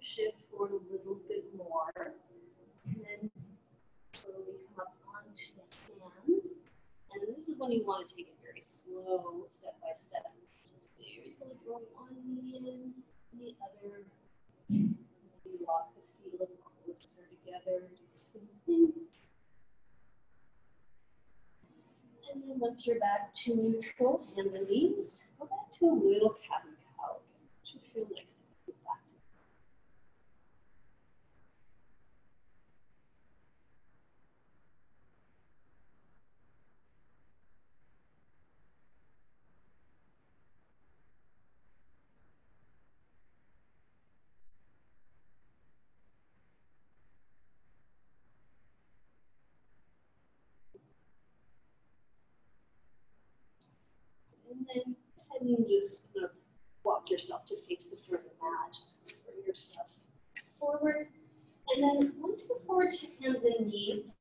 Shift forward a little bit more, and then slowly come up onto the hands. And this is when you want to take it very slow, step by step. Just very slowly going one knee in, and the other. Maybe walk the feet a little closer together, do the same thing. And then once you're back to neutral, hands and knees, go back to a little cat and cow. It should feel nice to be back. And then just kind of walk yourself to face the front of the mat. Just bring yourself forward. And then once you're forward to hands and knees,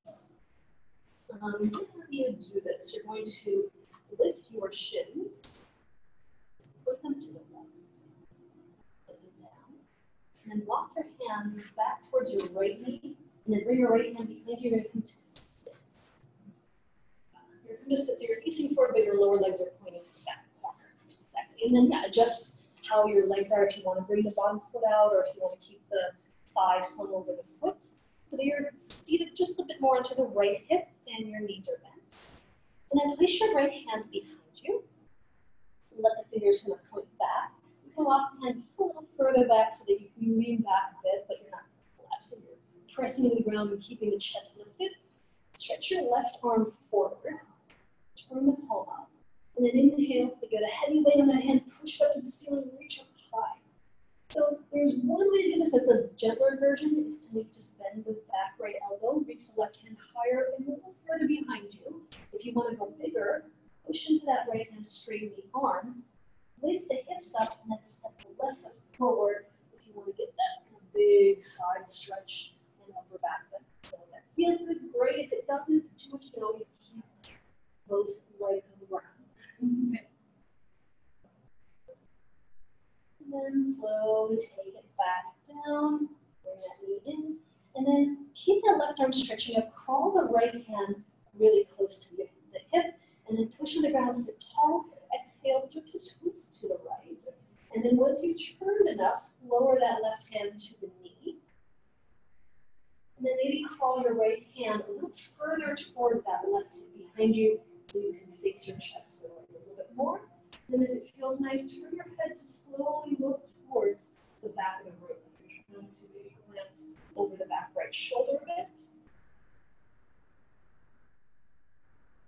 I'm going to have you do this. You're going to lift your shins, put them to the left, put them down, and walk your hands back towards your right knee, and then bring your right hand behind you. You're going to come to sit. You're going to sit, so you're facing forward, but your lower legs are pointing to the back corner. Exactly. And then, yeah, adjust how your legs are if you want to bring the bottom foot out or if you want to keep the thigh slung over the foot. So that you're seated just a bit more onto the right hip and your knees are bent. And then place your right hand behind you. Let the fingers kind of point back. You can walk the hand just a little further back so that you can lean back a bit, but you're not collapsing. You're pressing into the ground and keeping the chest lifted. Stretch your left arm forward. turn the palm up. And then inhale, you get a heavy weight on that hand, push up to the ceiling, reach up high. So there's one way to do this that's a gentler version, is to just bend the back right elbow, reach the left hand higher and a little further behind you. If you want to go bigger, push into that right hand, straighten the arm, lift the hips up, and then step the left foot forward if you want to get that kind of big side stretch and upper back bend. So that feels good, great. If it doesn't, too much, you can always keep both legs on the ground. Okay. And then slowly take it back down, bring that knee in, and then keep that left arm stretching up, crawl the right hand really close to the hip, and then push to the ground, sit tall, exhale, start to twist to the right. And then once you turn enough, lower that left hand to the knee. And then maybe crawl your right hand a little further towards that left hip behind you so you can face your chest forward a little bit more. And then if it feels nice, turn your head to slowly look towards the back of the room. You're trying to maybe glance over the back right shoulder a bit.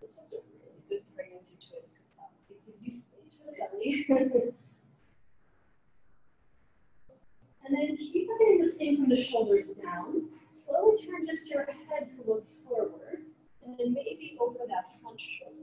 This one's a really good pregnancy twist because it gives you space for the belly. And then keep everything the same from the shoulders down. Slowly turn just your head to look forward, and then maybe over that front shoulder.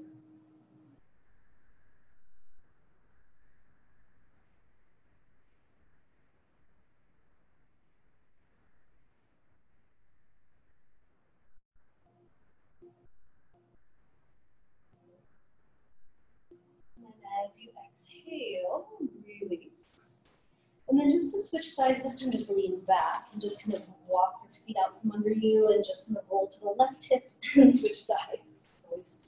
And then as you exhale, release. And then just to switch sides, this time just lean back and just kind of walk your feet out from under you and just kind of roll to the left hip and switch sides. Always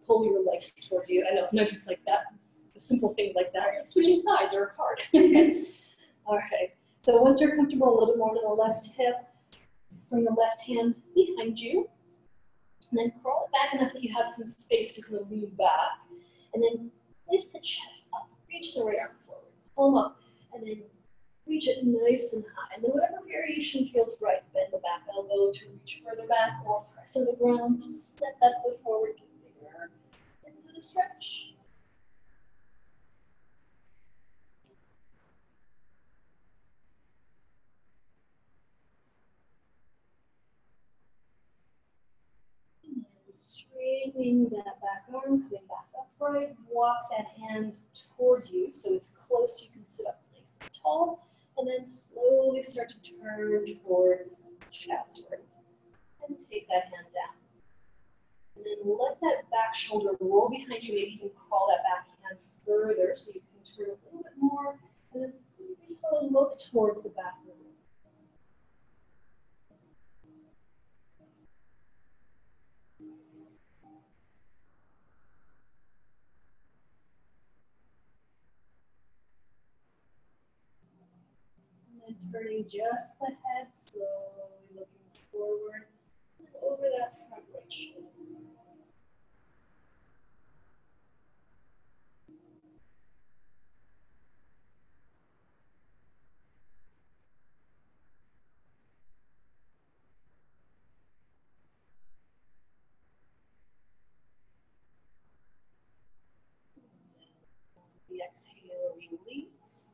pull your legs toward you. I know sometimes it's like that, the simple things like that. Switching sides are hard. All right. So once you're comfortable a little bit more to the left hip, bring the left hand behind you. And then crawl it back enough that you have some space to kind of lean back. And then lift the chest up. Reach the right arm forward. Palm up. And then reach it nice and high. And then whatever variation feels right, bend the back elbow to reach further back or press on the ground to step that foot forward, get bigger into the stretch. And straightening that back arm, coming back upright, walk that hand towards you so it's close, you can sit up nice and tall. And then slowly start to turn towards Chatsworth. And take that hand down. And then let that back shoulder roll behind you. Maybe you can crawl that back hand further so you can turn a little bit more. And then maybe slowly look towards the back of the room. And then turning just the head, slowly looking forward and over that front right shoulder. The exhale, release.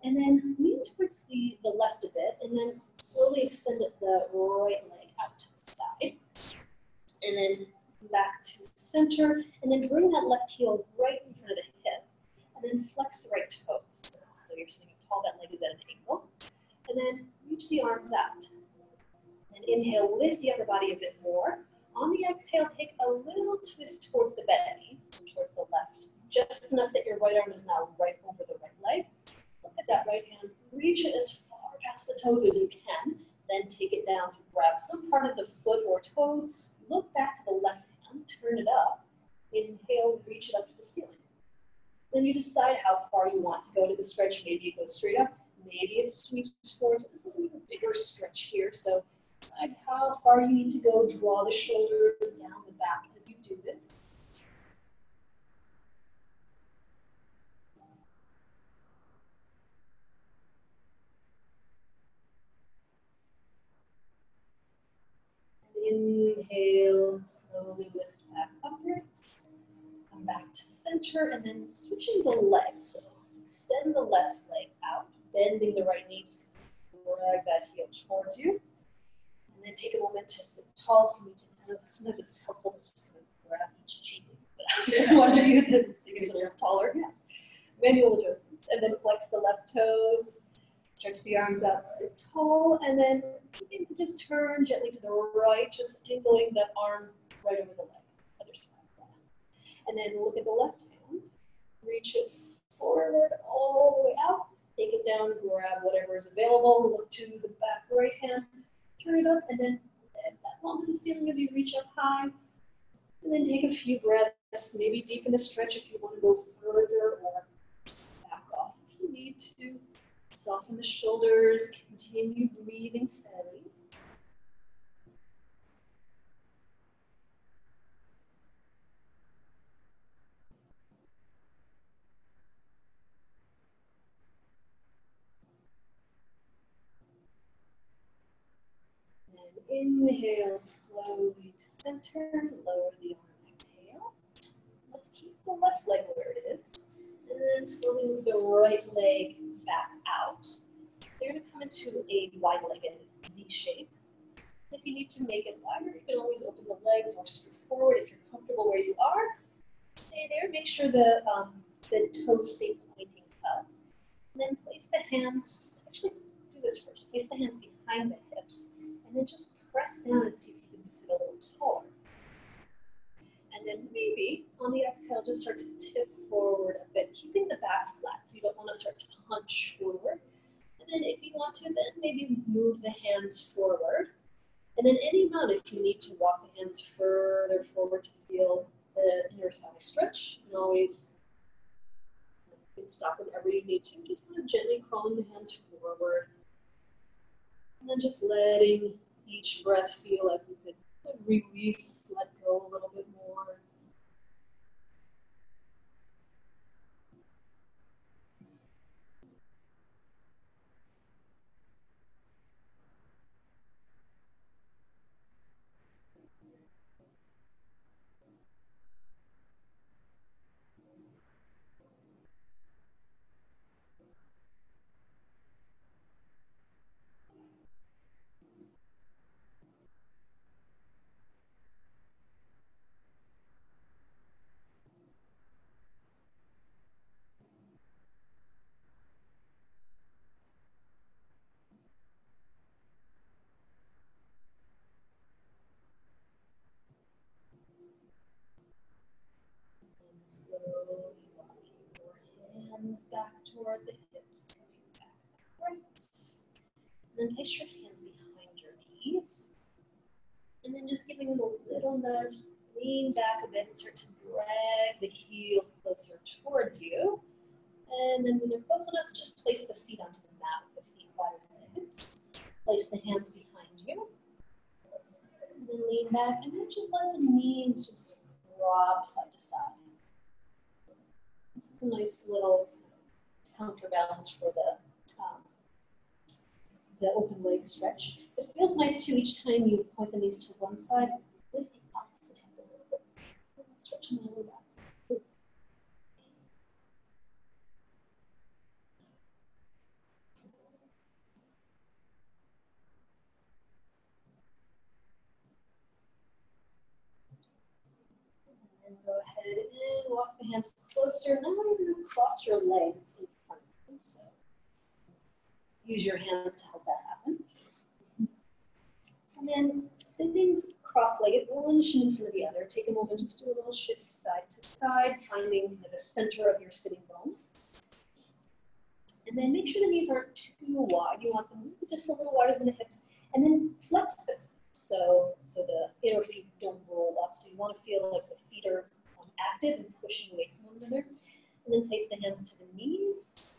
And then lean towards the left a bit, and then slowly extend the right leg out to the side. And then back to the center, and then bring that left heel right in front of the hip, and then flex the right toes. So you're sitting up tall, that leg is at an angle. And then reach the arms out. And inhale, lift the upper body a bit more. On the exhale, take a little twist towards the belly, so towards the left, just enough that your right arm is now right over the right leg. Look at that right hand, reach it as far past the toes as you can, then take it down to grab some part of the foot or toes, look back to the left hand, turn it up, inhale, reach it up to the ceiling. Then you decide how far you want to go to the stretch. Maybe you go straight up, maybe it sweeps towards, this is an even bigger stretch here, so decide how far you need to go, draw the shoulders down the back as you do this. And inhale, slowly lift back upwards. back to center, and then switching the legs. So extend the left leg out, bending the right knee, just drag that heel towards you. And then take a moment to sit tall. If you need to kind of, sometimes it's helpful to just kind of grab each cheek. I wonder you did this, it gets a little taller, yes. Manual adjustments. And then flex the left toes, stretch the arms out, sit tall, and then begin to just turn gently to the right, just angling that arm right over the leg, other side. And then look at the left hand, reach it forward all the way out, take it down, grab whatever is available, look to the back right hand, turn it up, and then head back onto the ceiling as you reach up high. And then take a few breaths, maybe deepen the stretch if you want to go further, or back off if you need to. Soften the shoulders, continue breathing steadily. And inhale slowly to center, lower the arm, exhale. Let's keep the left leg where it is, and then slowly move the right leg back out. So you're going to come into a wide-legged V shape. If you need to make it wider, you can always open the legs or scoot forward if you're comfortable where you are. Stay there, make sure the toes stay pointing up. And then place the hands, just actually do this first, place the hands behind the hips, and then just press down and see if you can sit a little taller. And then maybe on the exhale, just start to tip forward a bit, keeping the back flat so you don't want to start to hunch forward. And then if you want to, then maybe move the hands forward. And then any amount, if you need to walk the hands further forward to feel the inner thigh stretch, and always you can stop whenever you need to, just kind of gently crawling the hands forward. And then just letting each breath feel like you could release, let go a little bit more. Slowly walking your hands back toward the hips, coming back right. And then place your hands behind your knees. And then just giving them a little nudge, lean back a bit and start to drag the heels closer towards you. And then when they're close enough, just place the feet onto the mat with the feet wider than the hips. Place the hands behind you. And then lean back and then just let the knees just drop side to side. It's a nice little counterbalance for the open leg stretch. It feels nice too each time you point the knees to one side, lift the opposite hip a little bit. Stretch the lower back. And go ahead and walk the hands closer. Now you're going to cross your legs in front of you. So use your hands to help that happen. And then sitting cross-legged, one shin in front of the other. Take a moment, just do a little shift side to side, finding the center of your sitting bones. And then make sure the knees aren't too wide. You want them just a little wider than the hips. And then flex them. So the inner feet don't roll up. So you want to feel like the feet are active and pushing away from one another. And then place the hands to the knees.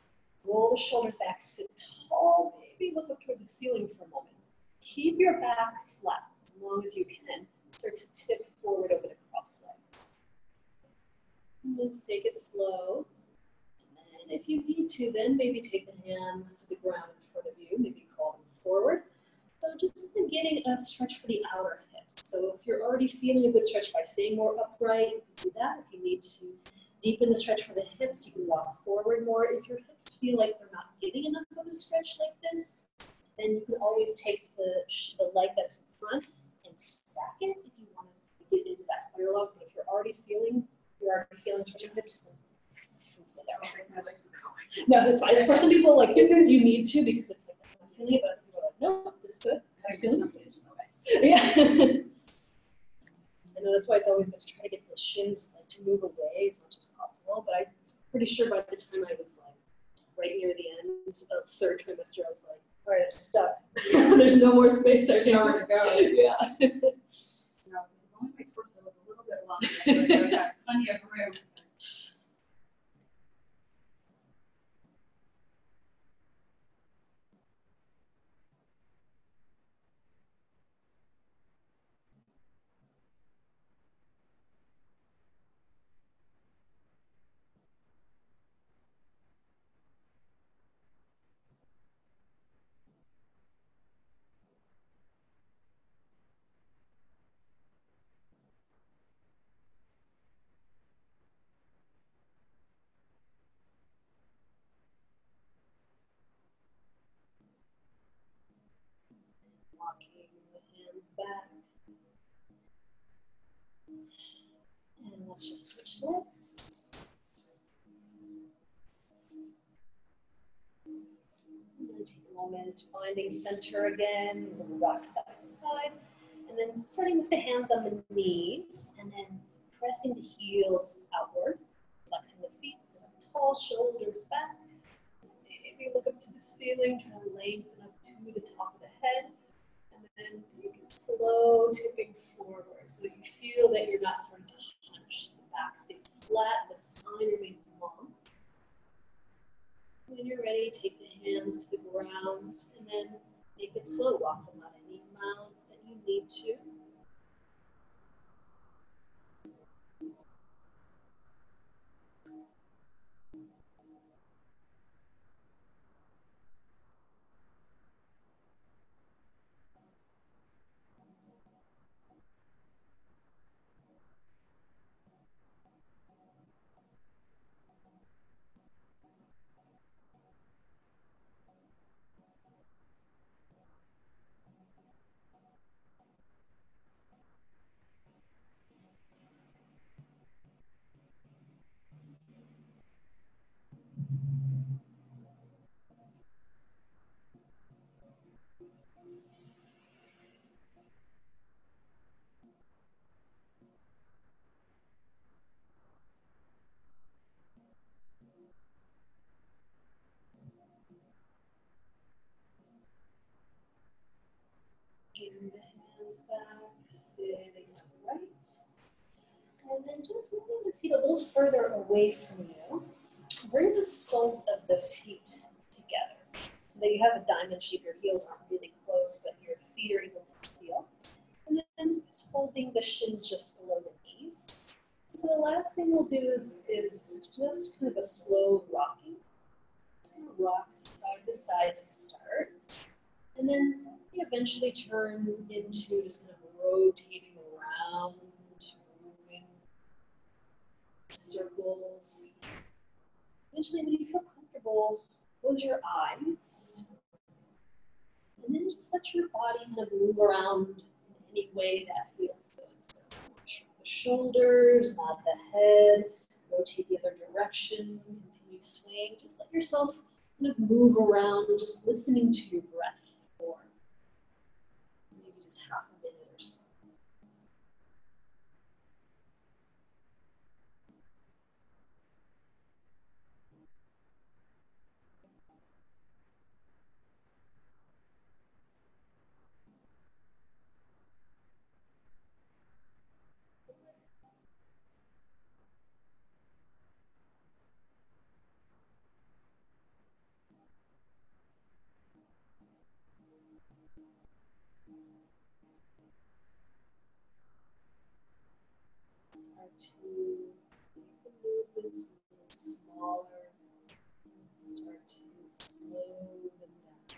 Roll the shoulders back, sit tall. Maybe look up toward the ceiling for a moment. Keep your back flat as long as you can. Start to tip forward over the cross legs. And then just take it slow. And if you need to, then maybe take the hands to the ground in front of you. Maybe crawl them forward. So just getting a stretch for the outer hips. So if you're already feeling a good stretch by staying more upright, you can do that. If you need to deepen the stretch for the hips, you can walk forward more. If your hips feel like they're not getting enough of a stretch like this, then you can always take the leg that's in front and stack it if you want to get into that fire log. But if you're already feeling stretching hips, then you can stay there. No, that's fine. For some people, like you need to because it's like I'm feeling it, but people are like, no, this is good. I'm feeling it. Yeah. I know that's why it's always good to try to get the shins like to move away as much as possible. But I'm pretty sure by the time I was like right near the end of third trimester, I was like, all right, I'm stuck. There's no more space. I can't where to go. Yeah. No, only my torso was a little bit longer, but I got plenty of room. Walking the hands back. And let's just switch legs. I'm going to take a moment finding center again. We'll rock side to side. And then starting with the hands on the knees and then pressing the heels outward, flexing the feet, sit up tall, shoulders back. Maybe look up to the ceiling, try to lengthen up to the top of the head. And then take it slow, tipping forward so that you feel that you're not starting to hunch. The back stays flat, the spine remains long. When you're ready, take the hands to the ground and then make it slow. Walk them out any amount that you need to. Getting the hands back, sitting upright. And then just moving the feet a little further away from you. Bring the soles of the feet together so that you have a diamond shape. Your heels aren't really close, but your feet are able to seal. And then just holding the shins just below the knees. So the last thing we'll do is just kind of a slow rocking. Rock side to start. And then you eventually turn into just kind of rotating around, moving circles. Eventually, when you feel comfortable, close your eyes. And then just let your body kind of move around in any way that feels good. So shrug the shoulders, nod the head, rotate the other direction, continue swaying. Just let yourself kind of move around, just listening to your breath for maybe just half a minute or so. Start to make the movements a little smaller. Start to slow them down.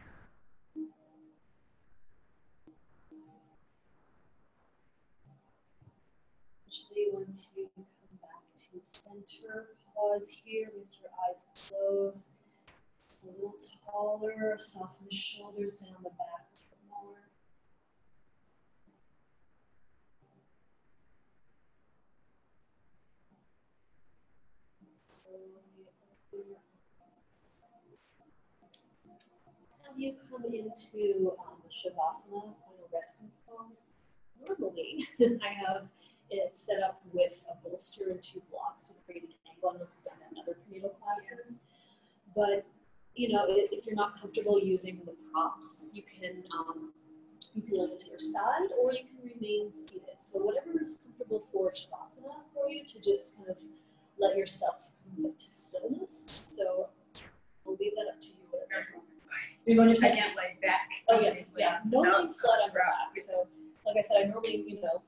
once you come back to center, pause here with your eyes closed. A little taller, soften the shoulders down the back a bit more. Slowly open your eyes. Have you come into Shavasana, final resting pose? Normally, I have it set up with a bolster and two blocks to create an angle. I don't know if you've done that in other prenatal classes, but you know, if you're not comfortable using the props, you can lay it to your side or you can remain seated. So whatever is comfortable for Shavasana for you, to just kind of let yourself commit to stillness. So I'll leave that up to you. You're going to I can't lay back. Oh yes, yeah. No No. laying flat on your back. So like I said, I normally, you know,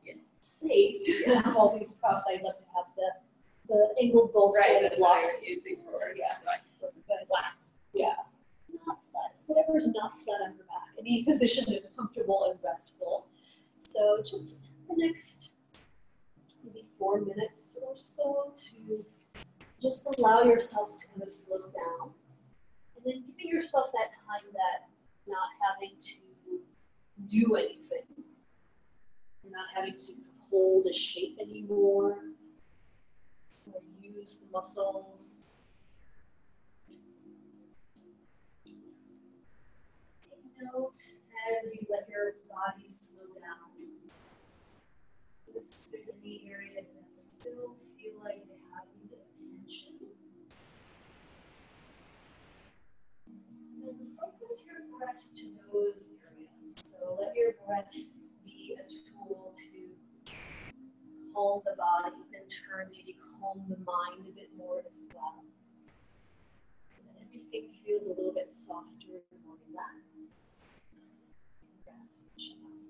it's safe to have all these props. I'd love to have the angled bolster Right, that that's what blocks. I'm using for it. Yeah. So I can put it But flat. yeah, not flat. Whatever is not flat on your back. Any position that's comfortable and restful. So just the next maybe 4 minutes or so to just allow yourself to kind of slow down. And then giving yourself that time that not having to do anything. You're not having to hold a shape anymore or use the muscles. Take note as you let your body slow down. If there's any areas that still feel like they have a bit of tension. And focus your breath to those areas. So let your breath be a tool to calm the body, in turn maybe calm the mind a bit more as well. So that everything feels a little bit softer and more relaxed. Rest, Shavasana.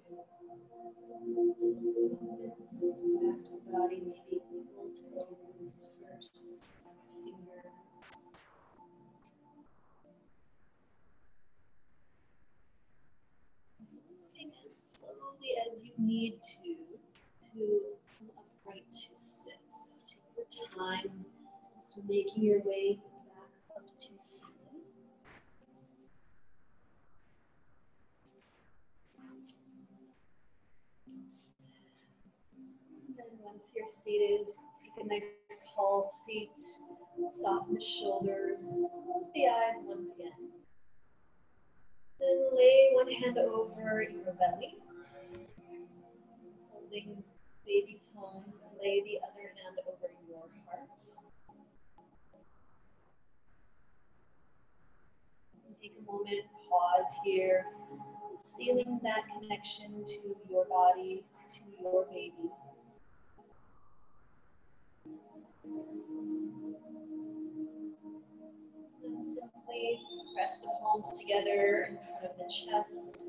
Movements back to the body, maybe little toes first, fingers. Moving as slowly as you need to come upright to sit. So take your time, just making your way back up to sit. And then once you're seated, take a nice tall seat, soften the shoulders, close the eyes once again. Then lay one hand over your belly, holding baby's home, and lay the other hand over your heart. And take a moment, pause here, feeling that connection to your body, to your baby. And simply press the palms together in front of the chest.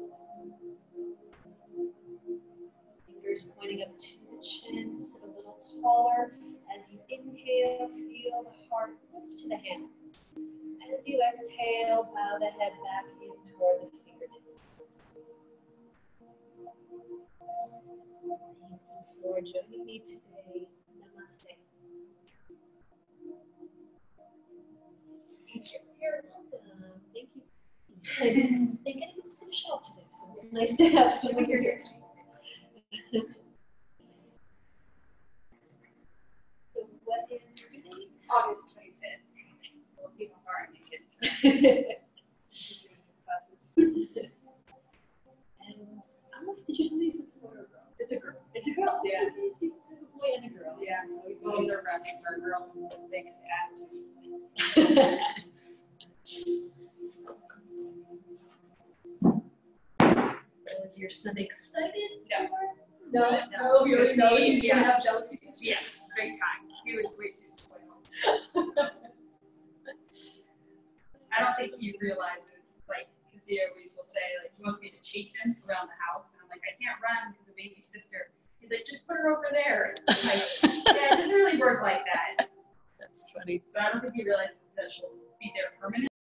Fingers pointing up to the chin, sit a little taller. As you inhale, feel the heart lift to the hands. As you exhale, bow the head back in toward the fingertips. Thank you for joining me today. Namaste. You're welcome. Thank you. I didn't think anyone was going to show up today, so it's nice to have someone here to explain. So what is your due date? August 25th. So we'll see how far I make it. And I don't know, did you tell me if it's a boy or a girl? It's a girl. It's a girl? Yeah. It's a boy and a girl. Yeah, so he's always a wrapping for a girl with a big attitude. So is your son excited? No. No, he already knows he's Yeah. going to have jealousy. Yeah, big time. He was way too spoiled. I don't think he realizes, like, because he always will say, like, he wants me to chase him around the house. And I'm like, I can't run because of baby sister. He's like, just put her over there. I'm like, yeah, it doesn't really work like that. That's funny. So I don't think he realizes that she'll be there permanently.